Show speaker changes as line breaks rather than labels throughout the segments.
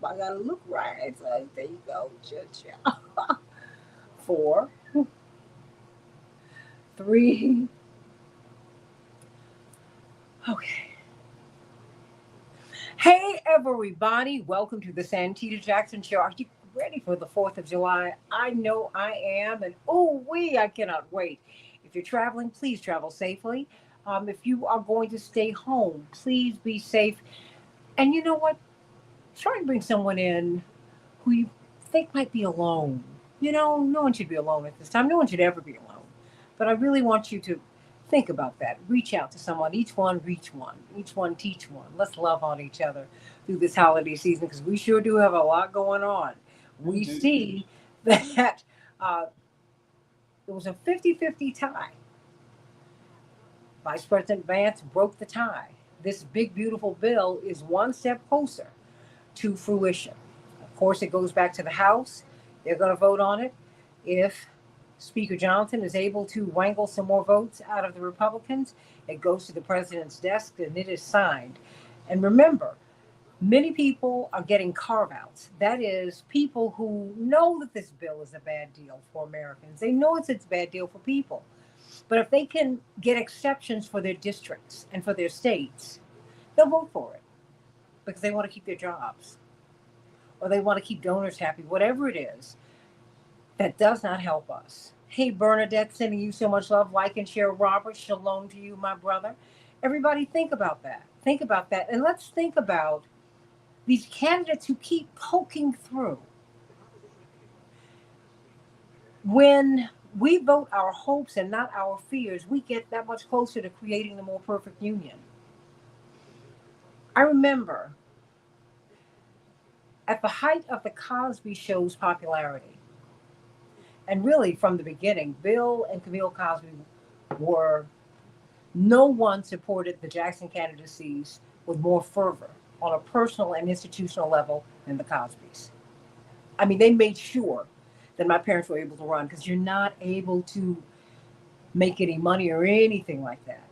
I gotta look right. So there you go. Cha-cha. Four, three. Okay. Hey, everybody. Welcome to the Santita Jackson Show. Are you ready for the 4th of July? I know I am. And I cannot wait. If you're traveling, please travel safely. If you are going to stay home, please be safe. And you know what? Try and bring someone in who you think might be alone. No one should be alone at this time. No one should ever be alone. But I really want you to think about that. Reach out to someone. Each one, reach one. Each one, teach one. Let's love on each other through this holiday season because we sure do have a lot going on. We see that uh, it was a 50-50 tie. Vice President Vance broke the tie. This big, beautiful bill is one step closer to fruition. Of course, it goes back to the House. They're going to vote on it. If Speaker Johnson is able to wrangle some more votes out of the Republicans, it goes to the president's desk and it is signed. And remember, many people are getting carve outs. That is, people who know that this bill is a bad deal for Americans. They know it's a bad deal for people. But if they can get exceptions for their districts and for their states, they'll vote for it because they want to keep their jobs or they want to keep donors happy, whatever it is. That does not help us. Hey, Bernadette, sending you so much love. Like and share, Robert. Shalom to you, my brother. Everybody, think about that. Think about that. And let's think about these candidates who keep poking through. When we vote our hopes and not our fears, we get that much closer to creating the more perfect union. I remember at the height of the Cosby Show's popularity, and really from the beginning, Bill and Camille Cosby were, no one supported the Jackson candidacies with more fervor on a personal and institutional level than the Cosbys. I mean, they made sure that my parents were able to run because you're not able to make any money or anything like that.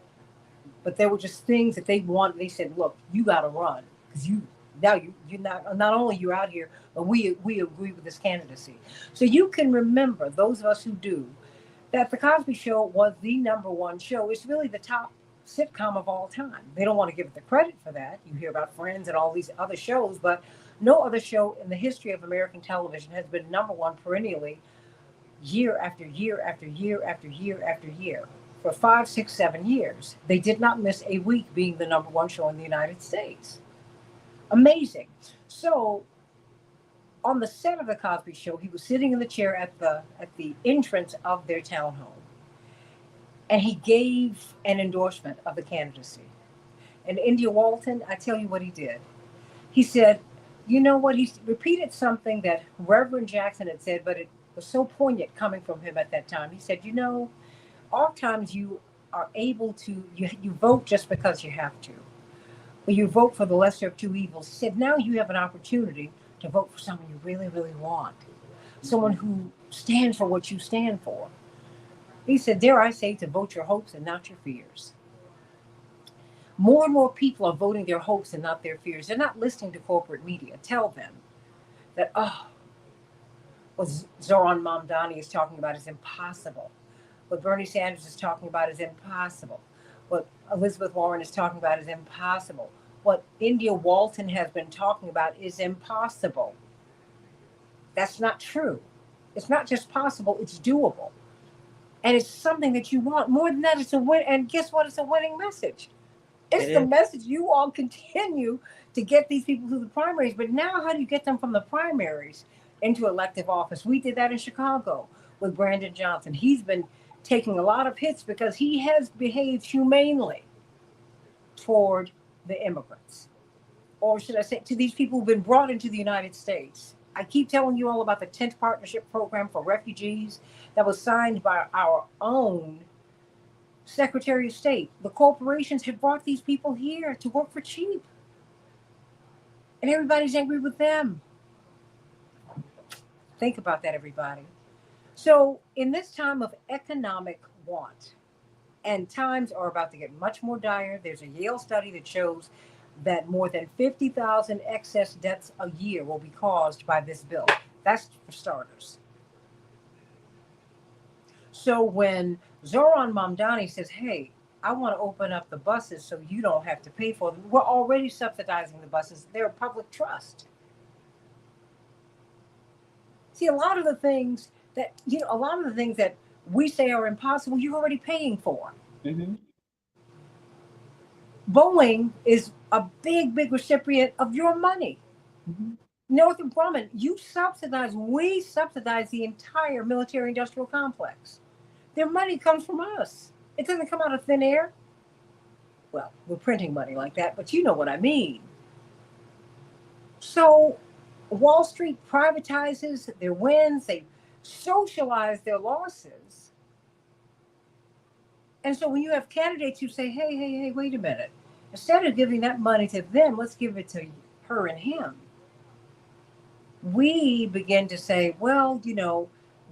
But there were just things that they wanted. They said, "Look, you got to run because you're not only you're out here, but we agree with this candidacy." So you can remember, those of us who do, that the Cosby Show was the number one show. It's really the top sitcom of all time. They don't want to give it the credit for that. You hear about Friends and all these other shows, but no other show in the history of American television has been number one perennially, year after year after year after year after year. For 5, 6, 7 years, they did not miss a week being the number one show in the United States. Amazing. So on the set of the Cosby Show, he was sitting in the chair at the entrance of their townhome, and he gave an endorsement of the candidacy. And India Walton, I tell you what he did. He said, you know what? He repeated something that Reverend Jackson had said, but it was so poignant coming from him at that time. He said, oftentimes you are able to, you vote just because you have to. But you vote for the lesser of two evils. He said, now you have an opportunity to vote for someone you really, really want. Someone who stands for what you stand for. He said, dare I say, to vote your hopes and not your fears. More and more people are voting their hopes and not their fears. They're not listening to corporate media. Tell them that, what Zoran Mamdani is talking about is impossible. What Bernie Sanders is talking about is impossible. What Elizabeth Warren is talking about is impossible. What India Walton has been talking about is impossible. That's not true. It's not just possible, it's doable. And it's something that you want. More than that, it's a win. And guess what? It's a winning message. It's the message you all continue to get these people through the primaries. But now, how do you get them from the primaries into elective office? We did that in Chicago with Brandon Johnson. He's been taking a lot of hits because he has behaved humanely toward the immigrants. Or should I say, to these people who've been brought into the United States. I keep telling you all about the 10th Partnership Program for Refugees that was signed by our own Secretary of State. The corporations have brought these people here to work for cheap. And everybody's angry with them. Think about that, everybody. So, in this time of economic want, and times are about to get much more dire, there's a Yale study that shows that more than 50,000 excess deaths a year will be caused by this bill. That's for starters. So when Zoran Mamdani says, hey, I want to open up the buses so you don't have to pay for them, we're already subsidizing the buses. They're a public trust. See, a lot of the things that we say are impossible, you're already paying for.
Mm-hmm.
Boeing is a big, big recipient of your money.
Mm-hmm.
Northrop Grumman, we subsidize the entire military industrial complex. Their money comes from us. It doesn't come out of thin air. Well, we're printing money like that, but you know what I mean. So Wall Street privatizes their wins, they socialize their losses. And so when you have candidates who say, hey, hey, hey, wait a minute, instead of giving that money to them, let's give it to her and him. We begin to say, well,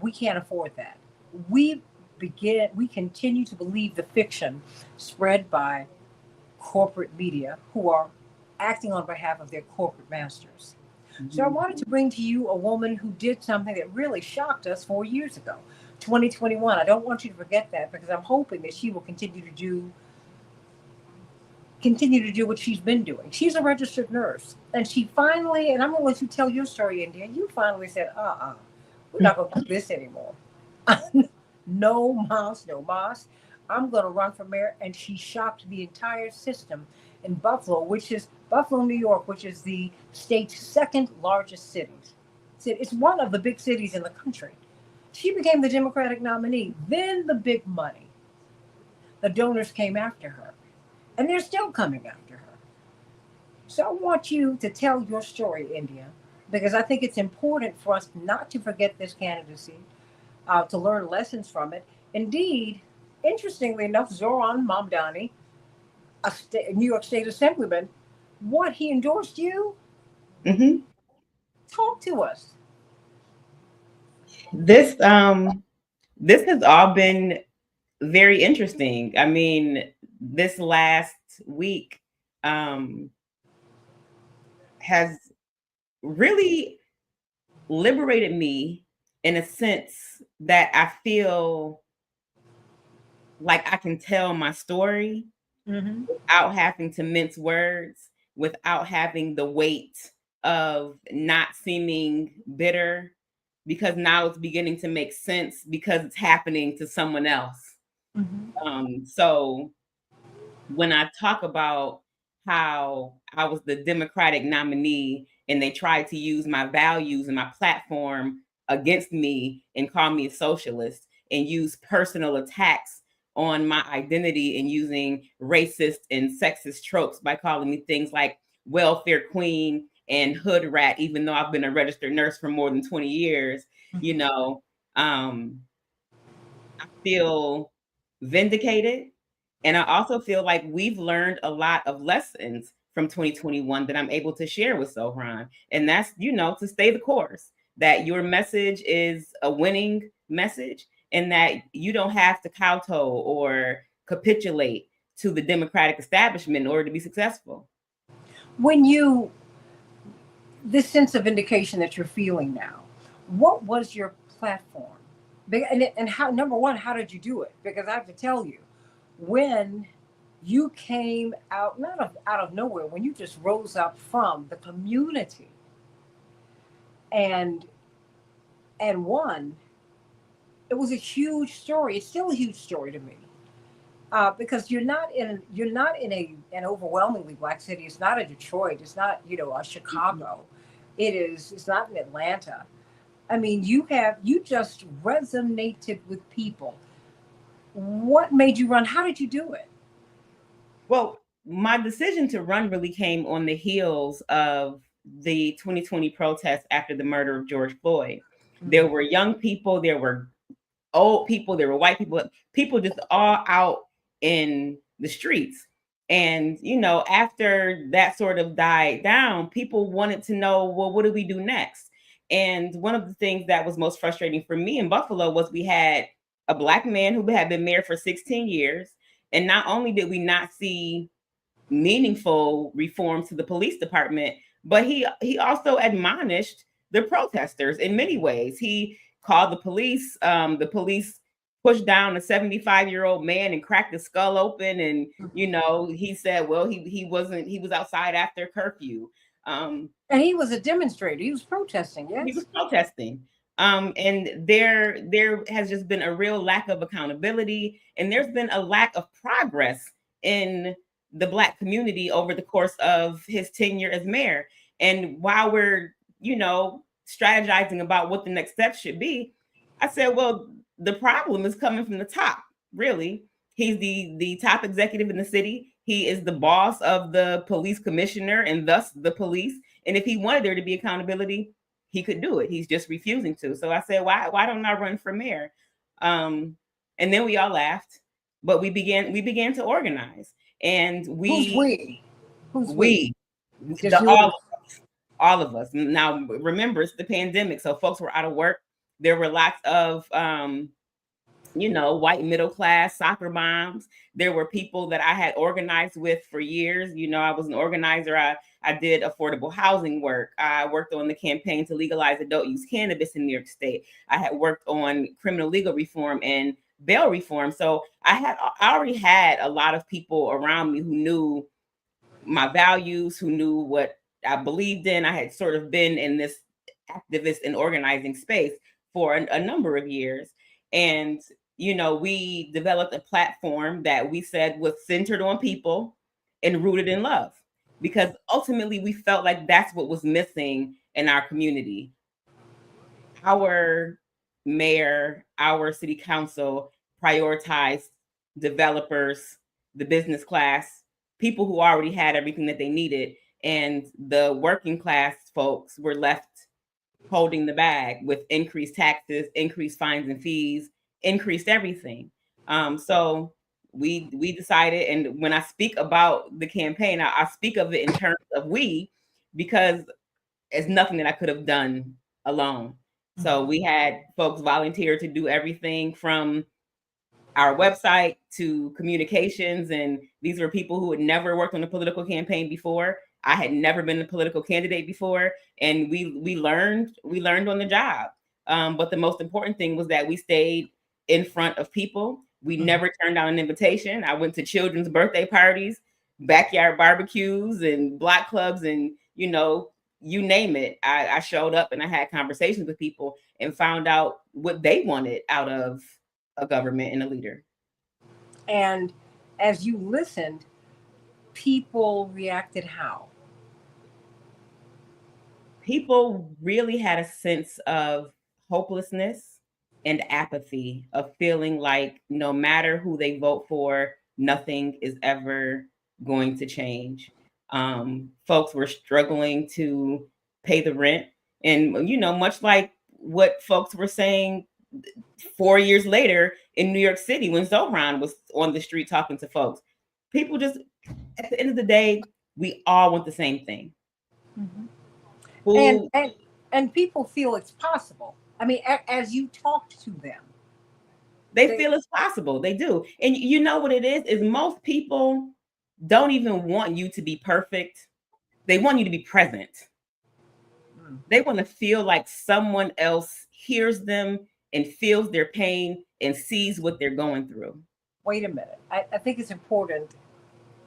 we can't afford that. We we continue to believe the fiction spread by corporate media who are acting on behalf of their corporate masters. So I
Mm-hmm.
wanted to bring to you a woman who did something that really shocked us 4 years ago, 2021. I don't want you to forget that because I'm hoping that she will continue to do what she's been doing. She's a registered nurse, and she finally, and I'm going to let you tell your story, India. You finally said, we're not going to do this anymore. No mas, no mas. I'm going to run for mayor. And she shocked the entire system in Buffalo, which is Buffalo, New York, which is the state's second largest city. It's one of the big cities in the country. She became the Democratic nominee. Then the big money, the donors came after her, and they're still coming after her. So I want you to tell your story, India, because I think it's important for us not to forget this candidacy, to learn lessons from it. Indeed, interestingly enough, Zoran Mamdani, a New York State Assemblyman, what he endorsed you?
Mm-hmm.
Talk to us.
This has all been very interesting. I mean, this last week um, has really liberated me in a sense that I feel like I can tell my story
Mm-hmm.
without having to mince words, without having the weight of not seeming bitter, because now it's beginning to make sense because it's happening to someone else.
Mm-hmm.
So when I talk about how I was the Democratic nominee and they tried to use my values and my platform against me and call me a socialist and use personal attacks on my identity and using racist and sexist tropes by calling me things like welfare queen and hood rat, even though I've been a registered nurse for more than 20 years, you know, um, I feel vindicated. And I also feel like we've learned a lot of lessons from 2021 that I'm able to share with Sohran. And that's, to stay the course, that your message is a winning message and that you don't have to kowtow or capitulate to the Democratic establishment in order to be successful.
When you, this sense of vindication that you're feeling now, what was your platform? And how, number one, how did you do it? Because I have to tell you, when you came out, not out of nowhere, when you just rose up from the community and won, it was a huge story. It's still a huge story to me. Because you're not in an overwhelmingly black city. It's not a Detroit. It's not a Chicago. It's not in Atlanta. I mean, you just resonated with people. What made you run? How did you do it?
Well, my decision to run really came on the heels of the 2020 protests after the murder of George Floyd. There
Mhm.
were young people, there were old people, there were white people, people just all out in the streets. And, after that sort of died down, people wanted to know, well, what do we do next? And one of the things that was most frustrating for me in Buffalo was we had a black man who had been mayor for 16 years. And not only did we not see meaningful reforms to the police department, but he also admonished the protesters in many ways. He called the police pushed down a 75-year-old man and cracked his skull open, and he said, well, he was outside after curfew.
And he was a demonstrator. He was protesting.
He was
Yes.
protesting. And there has just been a real lack of accountability, and there's been a lack of progress in the Black community over the course of his tenure as mayor. And while we're, strategizing about what the next steps should be, I said, well, the problem is coming from the top, really. He's the top executive in the city. He is the boss of the police commissioner and thus the police. And if he wanted there to be accountability, he could do it. He's just refusing to. So I said, why don't I run for mayor? And then we all laughed, but we began to organize. And
Who's we? Who's
we?
Just you.
All of us. Now, remember, it's the pandemic, so folks were out of work. There were lots of white middle class soccer moms. There were people that I had organized with for years. I was an organizer. I did affordable housing work. I worked on the campaign to legalize adult use cannabis in New York State. I had worked on criminal legal reform and bail reform. So I already had a lot of people around me who knew my values, who knew what I believed in. I had sort of been in this activist and organizing space for a number of years. And, we developed a platform that we said was centered on people and rooted in love, because ultimately we felt like that's what was missing in our community. Our mayor, our city council prioritized developers, the business class, people who already had everything that they needed. And the working class folks were left holding the bag with increased taxes, increased fines and fees, increased everything. So we decided, and when I speak about the campaign, I speak of it in terms of we, because it's nothing that I could have done alone. So we had folks volunteer to do everything from our website to communications. And these were people who had never worked on a political campaign before. I had never been a political candidate before. And we learned on the job. But the most important thing was that we stayed in front of people. We never turned down an invitation. I went to children's birthday parties, backyard barbecues, and block clubs, and you name it. I showed up and I had conversations with people and found out what they wanted out of a government and a leader.
And as you listened, people reacted how?
People really had a sense of hopelessness and apathy, of feeling like no matter who they vote for, nothing is ever going to change. Folks were struggling to pay the rent. And, much like what folks were saying 4 years later in New York City when Zohran was on the street talking to folks, people just, at the end of the day, we all want the same thing.
Mm-hmm. And people feel it's possible. I mean, as you talked to them,
they feel it's possible. They do. And you know what it is most people don't even want you to be perfect. They want you to be present. They want to feel like someone else hears them and feels their pain and sees what they're going through.
Wait a minute. I think it's important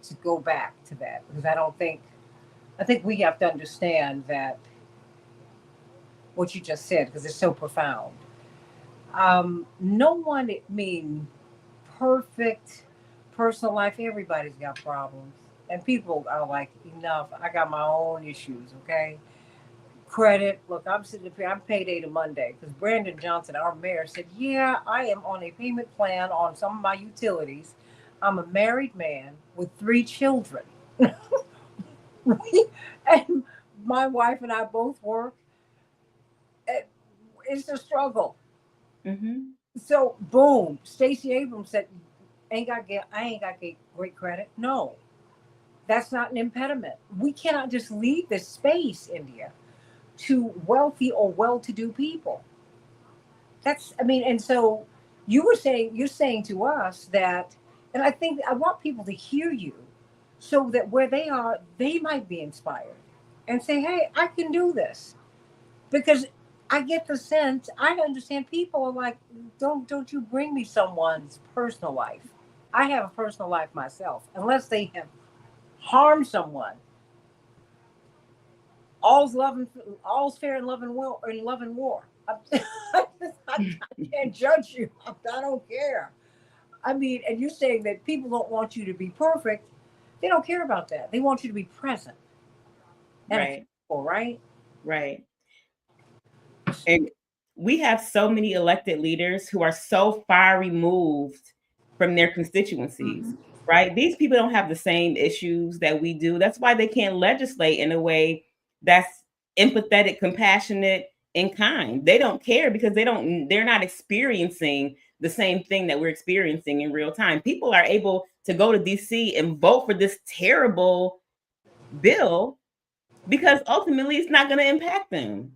to go back to that, because I think we have to understand that what you just said, because it's so profound. No one, perfect personal life. Everybody's got problems. And people are like, enough. I got my own issues, okay? Credit. Look, I'm sitting up here. I'm payday to Monday because Brandon Johnson, our mayor, said, yeah, I am on a payment plan on some of my utilities. I'm a married man with 3 children. And my wife and I both work. It's a struggle.
Mm-hmm.
So, boom, Stacey Abrams said, I ain't got to get great credit. No, that's not an impediment. We cannot just leave this space, India, to wealthy or well-to-do people. And so you're saying to us that, and I think I want people to hear you. so that where they are, they might be inspired and say, hey, I can do this. Because I get the sense, I understand people are like, don't you bring me someone's personal life. I have a personal life myself. Unless they have harmed someone, all's love and all's fair in love and war. In love and war. I can't judge you. I don't care. I mean, and you're saying that people don't want you to be perfect. They don't care about that. They want you to be present and
Right.
accountable, right?
Right. And we have so many elected leaders who are so far removed from their constituencies,
Mm-hmm.
right? These people don't have the same issues that we do. That's why they can't legislate in a way that's empathetic, compassionate, and kind. They don't care because they're not experiencing the same thing that we're experiencing in real time. People are able to go to DC and vote for this terrible bill because ultimately it's not going to impact them.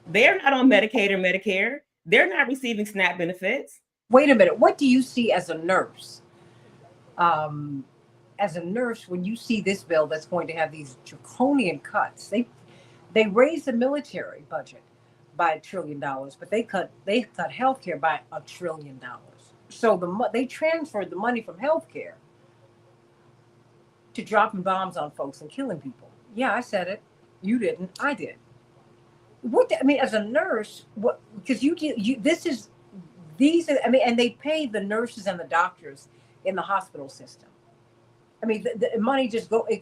They're not on Medicaid or Medicare. They're not receiving SNAP benefits.
Wait a minute. What do you see as a nurse? Um, as a nurse, when you see this bill that's going to have these draconian cuts, they raised the military budget by $1 trillion, but they cut healthcare by $1 trillion. So they transferred the money from healthcare to dropping bombs on folks and killing people. Yeah, I said it. You didn't. I did. I mean, as a nurse, what? Because you this is these are, I mean, and they pay the nurses and the doctors in the hospital system. I mean, the money just it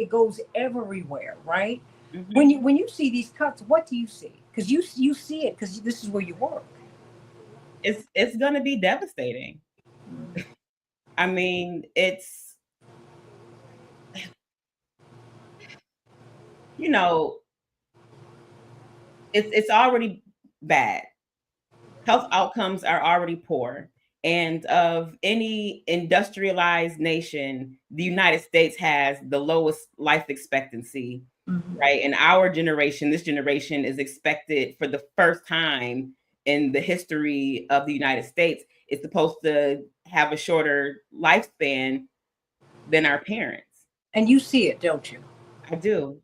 goes everywhere, right?
Mm-hmm.
When you see these cuts, what do you see? Because you see it because this is where you work.
It's going to be devastating. I mean, it's you know, it's already bad. Health outcomes are already poor. And of any industrialized nation, the United States has the lowest life expectancy,
Mm-hmm.
right? And our generation, this generation, is expected for the first time in the history of the United States, it's supposed to have a shorter lifespan than our parents.
And you see it, don't you?
I do.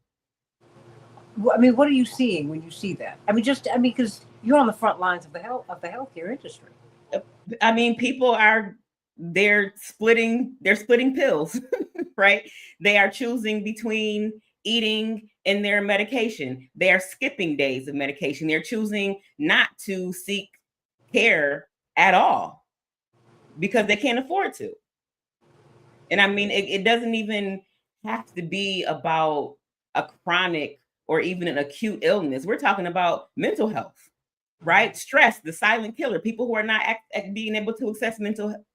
I mean, what are you seeing when you see that? I mean, because you're on the front lines of the healthcare industry.
I mean, people are they're splitting pills, right? They are choosing between eating and their medication. They are skipping days of medication. They're choosing not to seek care at all because they can't afford to. And I mean, it doesn't even have to be about a chronic or even an acute illness. We're talking about mental health, right? Stress, the silent killer, people who are not being able to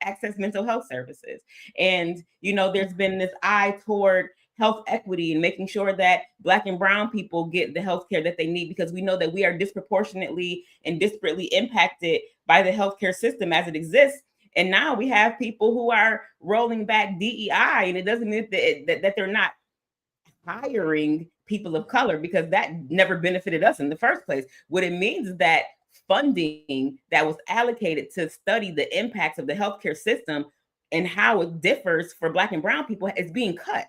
access mental health services. And there's been this eye toward health equity and making sure that Black and brown people get the health care that they need, because we know that we are disproportionately and disparately impacted by the healthcare system as it exists. And now we have people who are rolling back DEI, and it doesn't mean that they're not hiring people of color, because that never benefited us in the first place. What it means is that funding that was allocated to study the impacts of the healthcare system and how it differs for Black and brown people is being cut.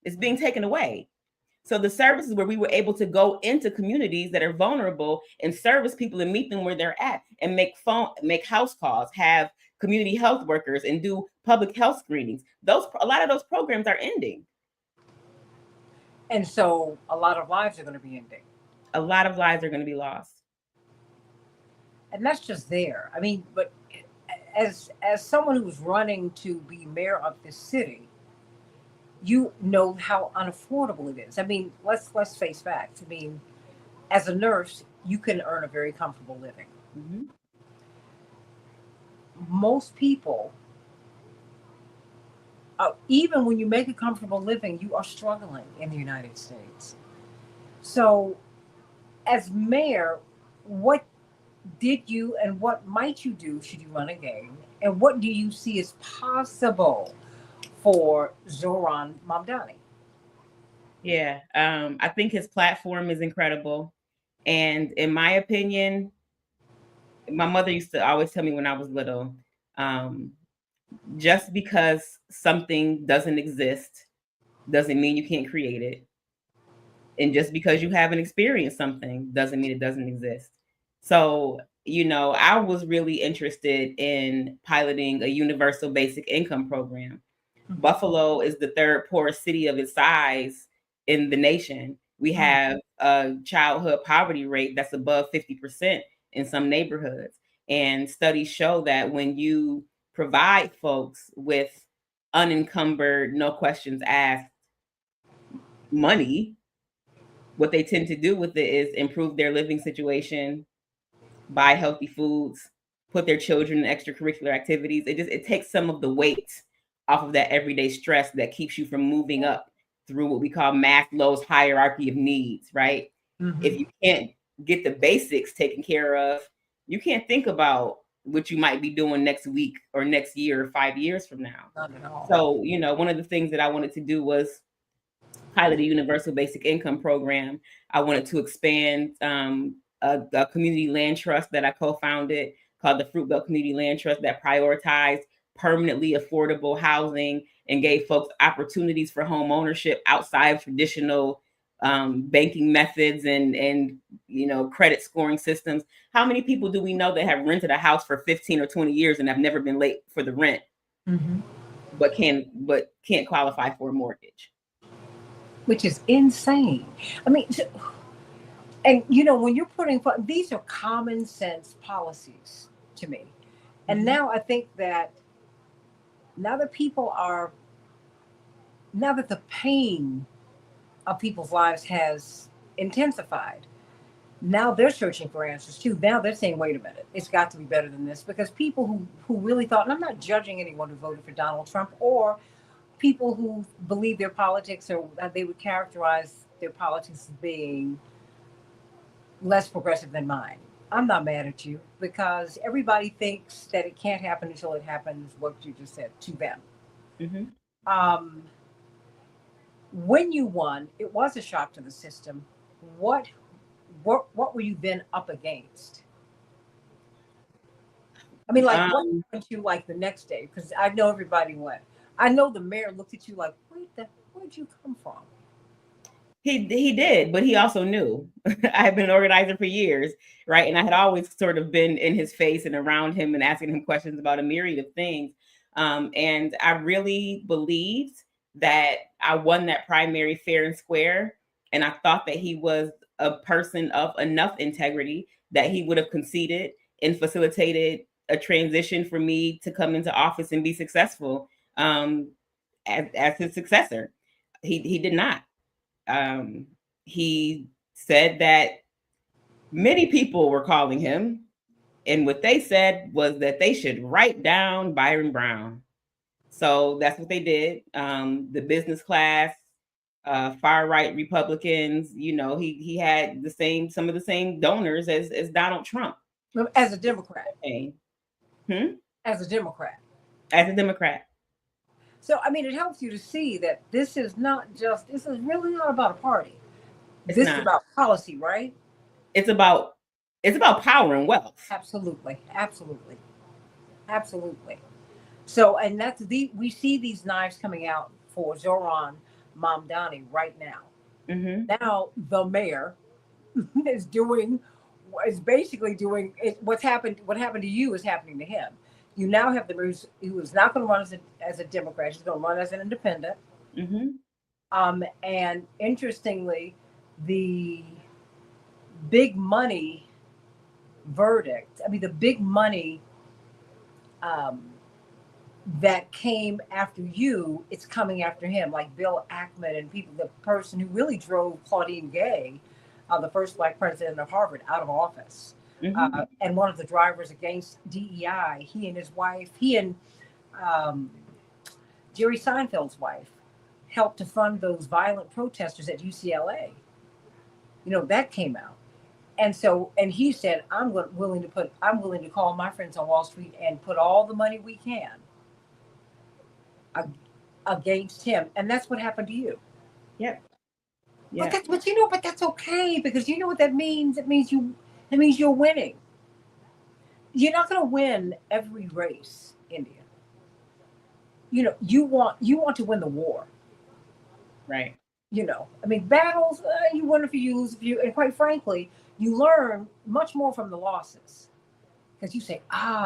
It's being taken away. So the services where we were able to go into communities that are vulnerable and service people and meet them where they're at and make house calls, have community health workers, and do public health screenings. A lot of those programs are ending.
And so a lot of lives are going to be ending.
A lot of lives are going to be lost.
And that's just there. I mean, but as someone who's running to be mayor of this city, you know how unaffordable it is. I mean, let's face facts. I mean, as a nurse, you can earn a very comfortable living.
Mm-hmm.
Most people, even when you make a comfortable living, you are struggling in the United States. So, as mayor, what did you and what might you do should you run again? And what do you see as possible for Zoran Mamdani?
Yeah, I think his platform is incredible, and in my opinion, my mother used to always tell me when I was little, um, just because something doesn't exist doesn't mean you can't create it. And just because you haven't experienced something doesn't mean it doesn't exist. So, I was really interested in piloting a universal basic income program. Buffalo is the third poorest city of its size in the nation. We have a childhood poverty rate that's above 50% in some neighborhoods. And studies show that when you provide folks with unencumbered, no questions asked money, what they tend to do with it is improve their living situation, buy healthy foods, put their children in extracurricular activities. It takes some of the weight off of that everyday stress that keeps you from moving up through what we call Maslow's hierarchy of needs, right? If you can't get the basics taken care of, you can't think about what you might be doing next week or next year or 5 years from now.
Not at all.
So, one of the things that I wanted to do was pilot a universal basic income program. I wanted to expand a community land trust that I co-founded called the Fruit Belt Community Land Trust that prioritized permanently affordable housing and gave folks opportunities for home ownership outside of traditional banking methods and credit scoring systems. How many people do we know that have rented a house for 15 or 20 years and have never been late for the rent, but can't qualify for a mortgage?
Which is insane. I mean, and when you're putting, these are common sense policies to me. And now I think that now that the pain of people's lives has intensified, now they're searching for answers too. Now they're saying, wait a minute, it's got to be better than this. Because people who really thought, and I'm not judging anyone who voted for Donald Trump or people who believe their politics, or they would characterize their politics as being less progressive than mine. I'm not mad at you because everybody thinks that it can't happen until it happens, what you just said, to them. When you won, it was a shock to the system. What were you then up against? I mean, like, what happened to you, like, the next day? Because I know everybody went. I know the mayor looked at you like, where'd you come from?
He did, but he also knew. I had been an organizer for years, right? And I had always sort of been in his face and around him and asking him questions about a myriad of things. And I really believed that I won that primary fair and square. And I thought that he was a person of enough integrity that he would have conceded and facilitated a transition for me to come into office and be successful as his successor. He did not. He said that many people were calling him, and what they said was that they should write down Byron Brown. So that's what they did. The business class, far right Republicans, he had some of the same donors as Donald Trump.
As a Democrat.
As
a Democrat.
As a Democrat.
So, I mean, it helps you to see that this is really not about a party. This is about policy, right?
It's about power and wealth.
Absolutely. So, and we see these knives coming out for Zohran Mamdani right now. Now, the mayor is basically doing what happened to you is happening to him. You now have the mayor who is not going to run as a Democrat. She's going to run as an independent. And interestingly, the big money verdict, the big money that came after you, it's coming after him, like Bill Ackman and people, the person who really drove Claudine Gay, the first Black president of Harvard, out of office. And one of the drivers against DEI, he and Jerry Seinfeld's wife helped to fund those violent protesters at UCLA. That came out. And he said, I'm willing to call my friends on Wall Street and put all the money we can against him. And that's what happened to you.
Yep.
Yeah. But that's okay, because you know what that means? It means you're winning. You're not going to win every race, India. You want to win the war,
Right.
I mean, battles, you win if you lose if you, and quite frankly, you learn much more from the losses because you say,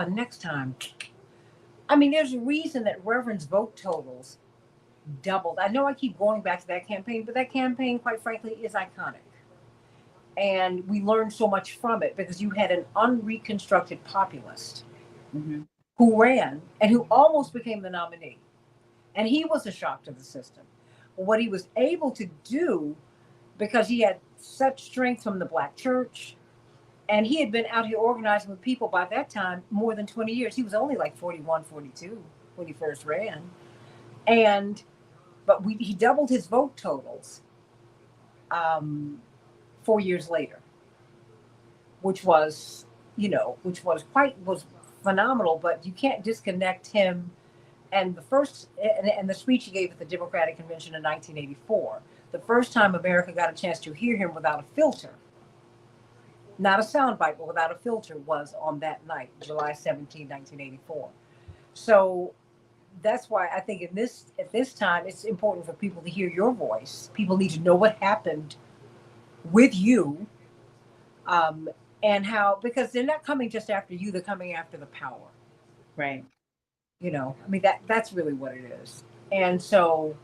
next time. I mean, there's a reason that Reverend's vote totals doubled. I know I keep going back to that campaign, but that campaign, quite frankly, is iconic. And we learned so much from it because you had an unreconstructed populist
Mm-hmm.
who ran and who almost became the nominee. And he was a shock to the system. But what he was able to do, because he had such strength from the Black church, and he had been out here organizing with people by that time more than 20 years. He was only like 41, 42 when he first ran. And he doubled his vote totals um, 4 years later, which was, was phenomenal. But you can't disconnect him and the speech he gave at the Democratic Convention in 1984. The first time America got a chance to hear him without a filter, not a soundbite, but without a filter, was on that night, July 17, 1984. So that's why I think at this time it's important for people to hear your voice. People need to know what happened with you, um, and how, because they're not coming just after you; they're coming after the power.
Right.
I mean, that's really what it is. And so,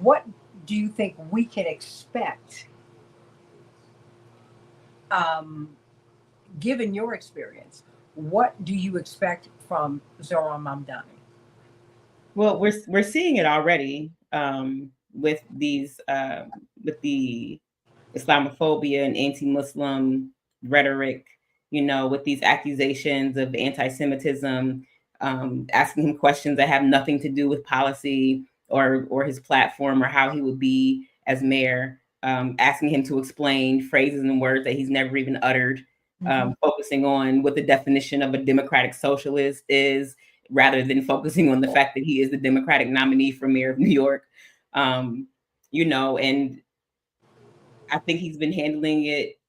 what do you think we can expect, um, given your experience? What do you expect from Zoran Mamdani?
Well, we're seeing it already with with the Islamophobia and anti-Muslim rhetoric. With these accusations of anti-Semitism, asking him questions that have nothing to do with policy or his platform or how he would be as mayor. Asking him to explain phrases and words that he's never even uttered. Focusing on what the definition of a democratic socialist is, rather than focusing on the fact that he is the Democratic nominee for mayor of New York. And I think he's been handling it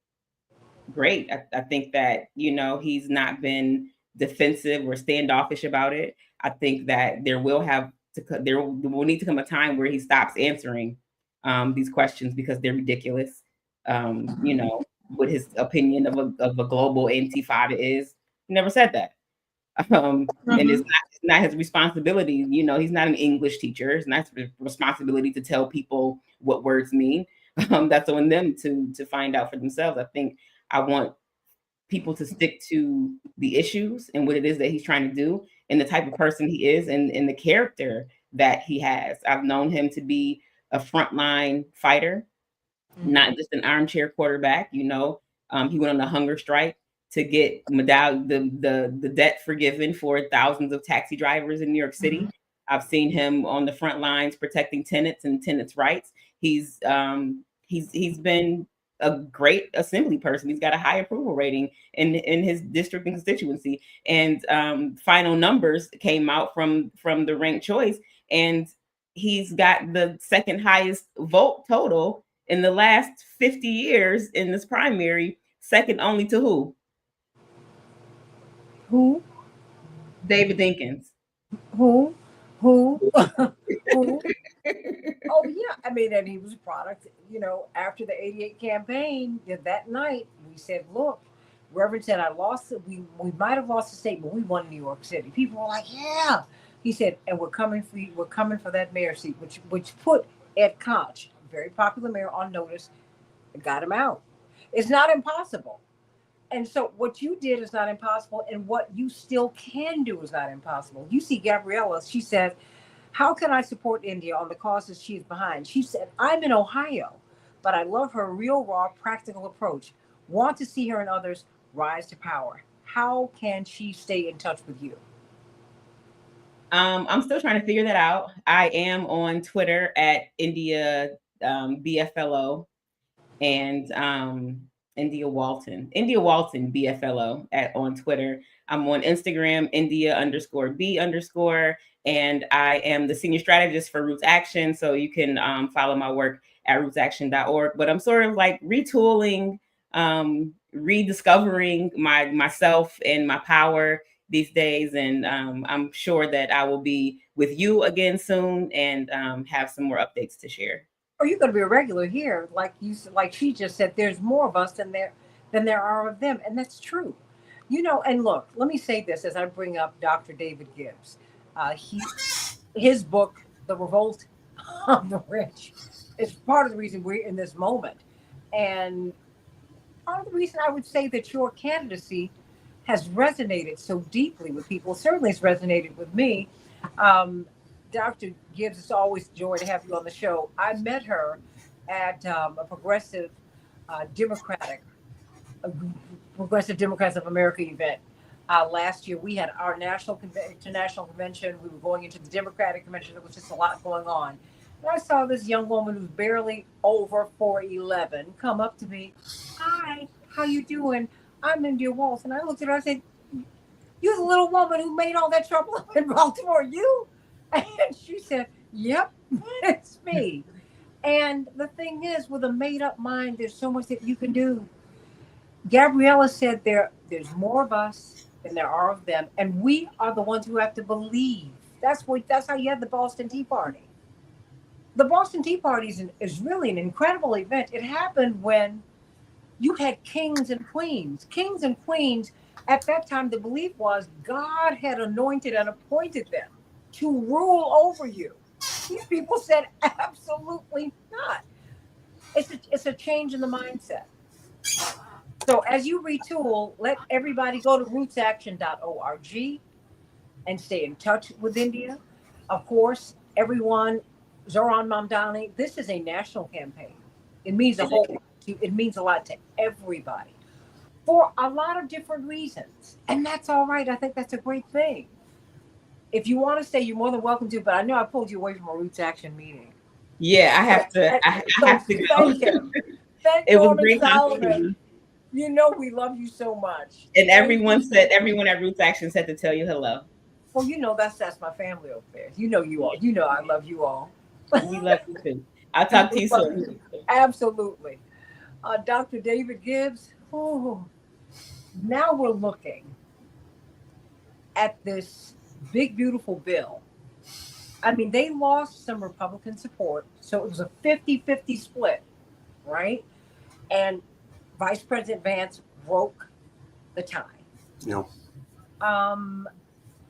great. I think that, he's not been defensive or standoffish about it. I think that there will need to come a time where he stops answering these questions because they're ridiculous. What his opinion of a global Antifada is. He never said that. And it's not his responsibility. He's not an English teacher. It's not his responsibility to tell people what words mean. That's on them to find out for themselves. I think I want people to stick to the issues and what it is that he's trying to do and the type of person he is and the character that he has. I've known him to be a frontline fighter, not just an armchair quarterback. He went on a hunger strike to get the debt forgiven for thousands of taxi drivers in New York City. I've seen him on the front lines protecting tenants and tenants' rights. He's been a great assembly person. He's got a high approval rating in his district and constituency. And final numbers came out from the ranked choice, and he's got the second highest vote total in the last 50 years in this primary, second only to who?
Who?
David Dinkins.
Who? Who? Who? Oh yeah, I mean, and he was a product. After the '88 campaign, that night we said, "Look, Reverend said I lost it. We might have lost the state, but we won New York City." People were like, "Yeah." He said, "And we're coming for you. We're coming for that mayor seat," which put Ed Koch, a very popular mayor, on notice. Got him out. It's not impossible. And so what you did is not impossible, and what you still can do is not impossible. You see Gabriella, she said, "How can I support India on the causes she's behind?" She said, "I'm in Ohio, but I love her real, raw, practical approach. Want to see her and others rise to power." How can she stay in touch with you?
I'm still trying to figure that out. I am on Twitter at India BFLO and India Walton BFLO on Twitter. I'm on Instagram, India_B_, and I am the senior strategist for Roots Action. So you can follow my work at rootsaction.org. But I'm sort of like retooling, rediscovering myself and my power these days. And I'm sure that I will be with you again soon and have some more updates to share.
or you're going to be a regular here. Like like she just said, there's more of us than there are of them, and that's true. And look, let me say this as I bring up Dr. David Gibbs. His book, The Revolt of the Rich, is part of the reason we're in this moment, and part of the reason I would say that your candidacy has resonated so deeply with people. Certainly, it's resonated with me. Um, Dr. Gibbs, it's always a joy to have you on the show. I met her at a Democratic, a Progressive Democrats of America event. Last year, we had our international convention. We were going into the Democratic convention. There was just a lot going on. And I saw this young woman who's barely over 4'11" come up to me. Hi, how you doing? I'm India Walls. And I looked at her, I said, you're the little woman who made all that trouble up in Baltimore, you? And she said, yep, it's me. And the thing is, with a made up mind, there's so much that you can do. Gabriella said there's more of us than there are of them. And we are the ones who have to believe. That's how you had the Boston Tea Party. The Boston Tea Party is really an incredible event. It happened when you had kings and queens. Kings and queens, at that time, the belief was God had anointed and appointed them to rule over you. These people said, absolutely not. It's a change in the mindset. So as you retool, let everybody go to rootsaction.org and stay in touch with India. Of course, everyone, Zoran Mamdani, this is a national campaign. It means it means a lot to everybody for a lot of different reasons. And that's all right. I think that's a great thing. If you want to stay, you're more than welcome to, but I know I pulled you away from a Roots Action meeting.
Yeah, I have to. I have to go.
Thank him. Thank
It was
Norman
great talking to
Solomon.
you.
We love you so much.
And everyone at Roots Action said to tell you hello.
Well, that's my family over there. You all. You know I love you all.
We love you too. I'll talk to you soon.
Absolutely. Dr. David Gibbs. Oh, now we're looking at this big, beautiful bill. I mean, they lost some Republican support, so it was a 50-50 split, right? And Vice President Vance broke the tie.
Yeah.
And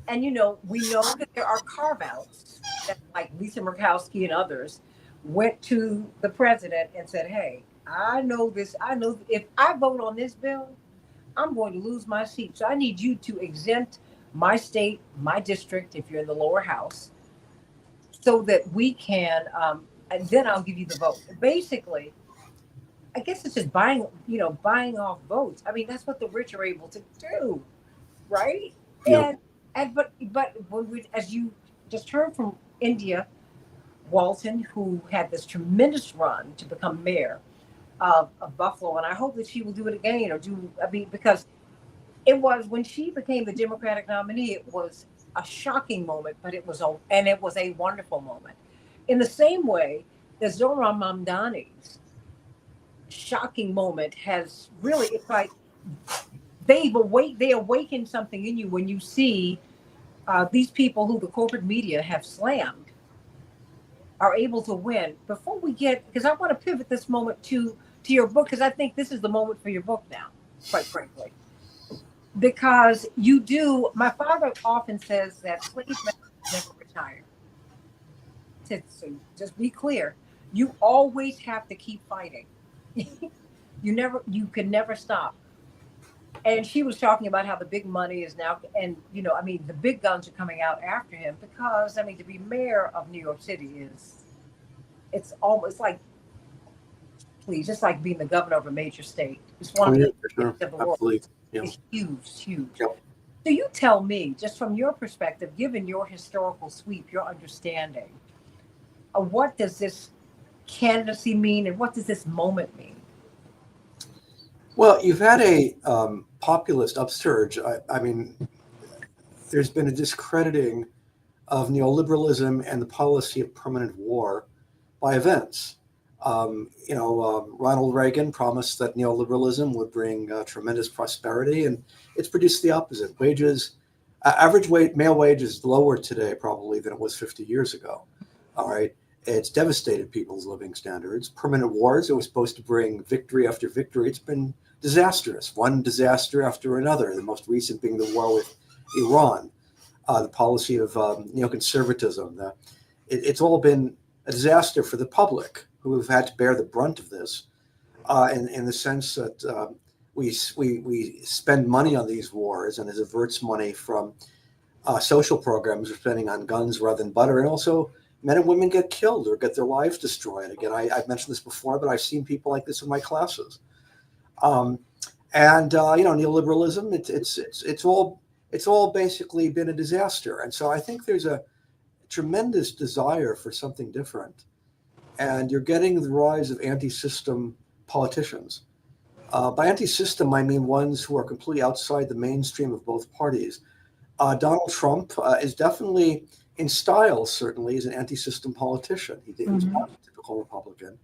we know that there are carve-outs that, like Lisa Murkowski and others, went to the president and said, "Hey, I know this. I know if I vote on this bill, I'm going to lose my seat. So I need you to exempt my state, my district, if you're in the lower house, so that we can, and then I'll give you the vote." Basically, I guess it's just buying off votes. I mean, that's what the rich are able to do, right?
Yeah.
But when as you just heard from India Walton, who had this tremendous run to become mayor of Buffalo, and I hope that she will do it again because it was when she became the Democratic nominee, it was a shocking moment, but it was a wonderful moment. In the same way that Zohran Mamdani's shocking moment has really, it's like they awaken something in you when you see these people who the corporate media have slammed are able to win. Before we because I want to pivot this moment to your book, because I think this is the moment for your book now, quite frankly. Because my father often says that slave masters never retire. So just be clear, you always have to keep fighting. You can never stop. And she was talking about how the big money is now, and the big guns are coming out after him because to be mayor of New York City it's almost like, please, it's like being the governor of a major state. It's one of the
sure.
of the world.
Absolutely. Yeah.
It's huge.
Yep.
So you tell me, just from your perspective, given your historical sweep, your understanding, what does this candidacy mean, and what does this moment mean?
Well, you've had a populist upsurge. I mean, there's been a discrediting of neoliberalism and the policy of permanent war by events. Ronald Reagan promised that neoliberalism would bring tremendous prosperity, and it's produced the opposite. Average male wage is lower today probably than it was 50 years ago. All right. It's devastated people's living standards. Permanent wars, it was supposed to bring victory after victory. It's been disastrous, one disaster after another, the most recent being the war with Iran, the policy of neoconservatism. It's all been a disaster for the public who have had to bear the brunt of this, in the sense that we spend money on these wars, and it averts money from social programs we're spending on guns rather than butter, and also men and women get killed or get their lives destroyed. Again, I've mentioned this before, but I've seen people like this in my classes. Neoliberalism, it's all basically been a disaster, and so I think there's a tremendous desire for something different, and you're getting the rise of anti-system politicians. By anti-system, I mean ones who are completely outside the mainstream of both parties. Donald Trump is definitely, in style, certainly, is an anti-system politician. He was not a typical Republican.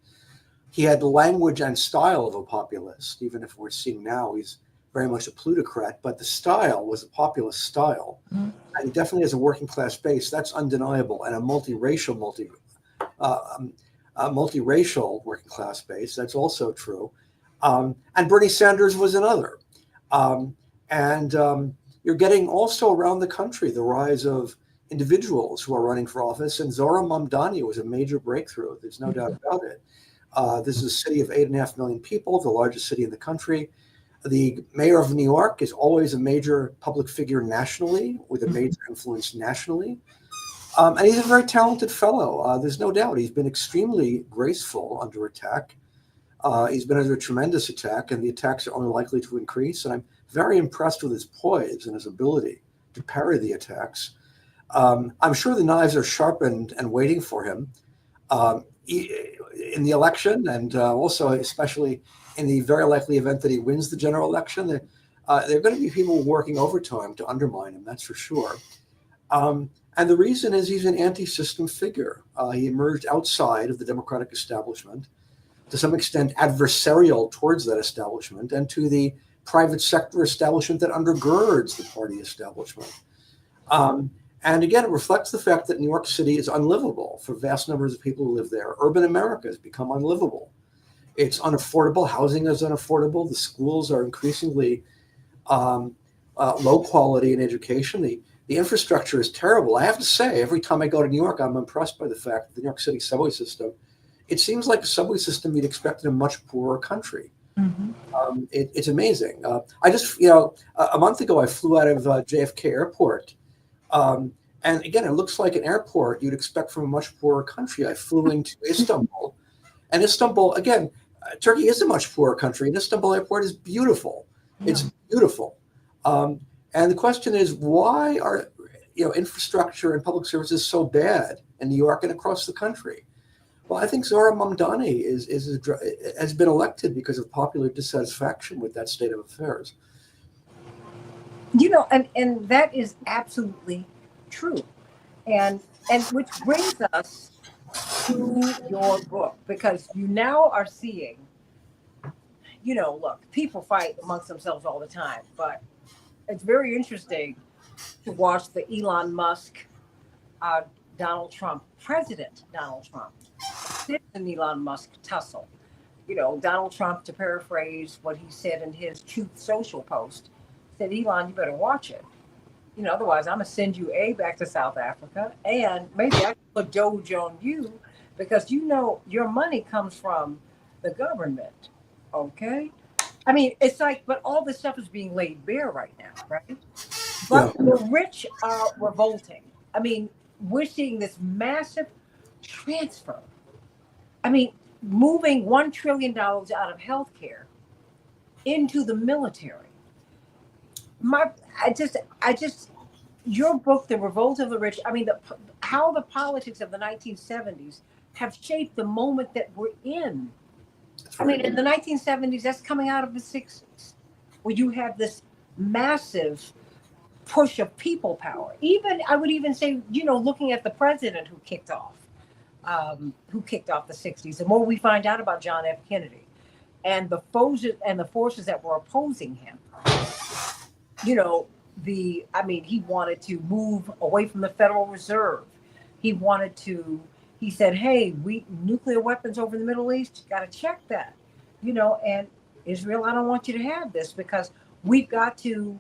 He had the language and style of a populist, even if we're seeing now he's very much a plutocrat, but the style was a populist style. And he definitely has a working class base. That's undeniable. And a multiracial working class base. That's also true. And Bernie Sanders was another. You're getting also around the country the rise of individuals who are running for office. And Zohra Mamdani was a major breakthrough. There's no doubt about it. This is a city of 8.5 million people, the largest city in the country. The mayor of New York is always a major public figure nationally, with a major influence nationally. And he's a very talented fellow. There's no doubt. He's been extremely graceful under attack. He's been under a tremendous attack, and the attacks are only likely to increase. And I'm very impressed with his poise and his ability to parry the attacks. I'm sure the knives are sharpened and waiting for him in the election, and also especially in the very likely event that he wins the general election. There are going to be people working overtime to undermine him, that's for sure. And the reason is he's an anti-system figure. He emerged outside of the Democratic establishment, to some extent adversarial towards that establishment, and to the private sector establishment that undergirds the party establishment. And again, it reflects the fact that New York City is unlivable for vast numbers of people who live there. Urban America has become unlivable. It's unaffordable. Housing is unaffordable. The schools are increasingly low quality in education. The infrastructure is terrible. I have to say, every time I go to New York, I'm impressed by the fact that the New York City subway system, it seems like a subway system you'd expect in a much poorer country. It's amazing. I just, a month ago, I flew out of JFK Airport. And again, it looks like an airport you'd expect from a much poorer country. I flew into Istanbul. And Istanbul, again, Turkey is a much poorer country, and Istanbul Airport is beautiful. Yeah. It's beautiful. And the question is, why are infrastructure and public services so bad in New York and across the country? Well, I think Zohra Mamdani has been elected because of popular dissatisfaction with that state of affairs.
And that is absolutely true. And which brings us to your book, because you now are seeing, look, people fight amongst themselves all the time, but it's very interesting to watch the Elon Musk, President Donald Trump, and Elon Musk tussle. Donald Trump, to paraphrase what he said in his Truth Social post, said, Elon, you better watch it. Otherwise I'm going to send you back to South Africa, and maybe I can put Doge on you, because your money comes from the government. Okay? I mean, it's like, but all this stuff is being laid bare right now, right? But the rich are revolting. I mean, we're seeing this massive transfer. I mean, moving $1 trillion out of healthcare into the military. Your book, The Revolt of the Rich, I mean, how the politics of the 1970s have shaped the moment that we're in. I mean, in the 1970s, that's coming out of the 60s, where you have this massive push of people power. Even, I would even say, looking at the president who kicked off the 60s, the more we find out about John F. Kennedy and the forces that were opposing him, he wanted to move away from the Federal Reserve. He he said, "Hey, we nuclear weapons over the Middle East. Got to check that, And Israel, I don't want you to have this because we've got to."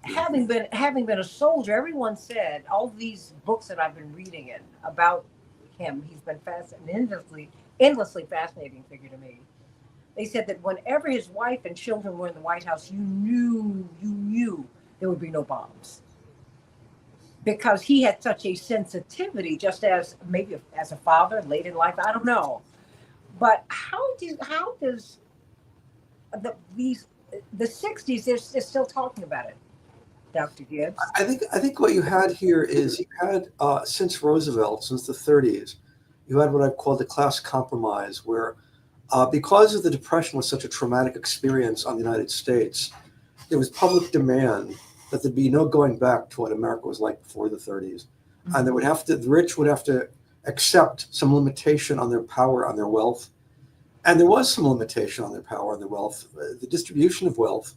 Having been a soldier, everyone said all these books that I've been reading about him. He's been endlessly fascinating figure to me. They said that whenever his wife and children were in the White House, you knew there would be no bombs because he had such a sensitivity, just as maybe as a father late in life. I don't know, but how does the '60s? They're still talking about it, Dr. Gibbs.
I think what you had here is you had since Roosevelt, since the 30s, you had what I call the class compromise, where because of the Depression was such a traumatic experience on the United States, there was public demand that there'd be no going back to what America was like before the 30s, and the rich would have to accept some limitation on their power, on their wealth, and there was some limitation on their power, on their wealth. The distribution of wealth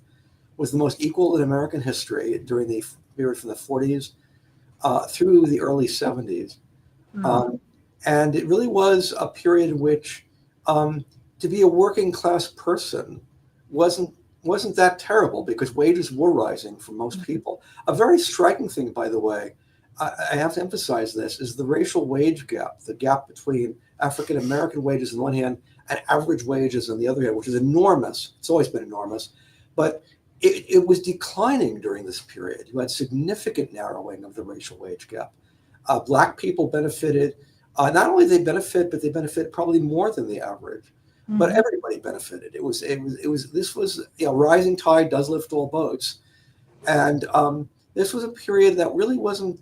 was the most equal in American history during the period from the 40s through the early 70s. And it really was a period in which to be a working class person wasn't that terrible because wages were rising for most people. A very striking thing, by the way, I have to emphasize this, is the racial wage gap, the gap between African American wages on one hand and average wages on the other hand, which is enormous. It's always been enormous. But it was declining during this period. You had significant narrowing of the racial wage gap. Black people benefited. Not only they benefit, but they benefit probably more than the average. But everybody benefited. This was rising tide does lift all boats, and this was a period that really wasn't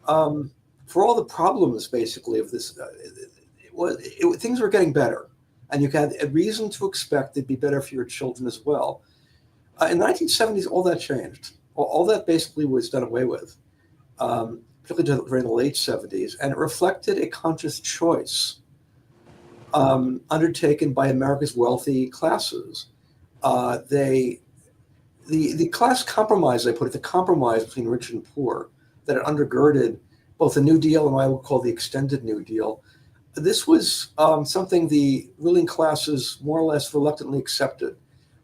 for all the problems basically of this. Things were getting better, and you had a reason to expect it'd be better for your children as well. In the 1970s, all that changed. All that basically was done away with, particularly during the late 70s, and it reflected a conscious choice undertaken by America's wealthy classes. The class compromise, I put it, the compromise between rich and poor that had undergirded both the New Deal and what I would call the extended New Deal. This was something the ruling classes more or less reluctantly accepted.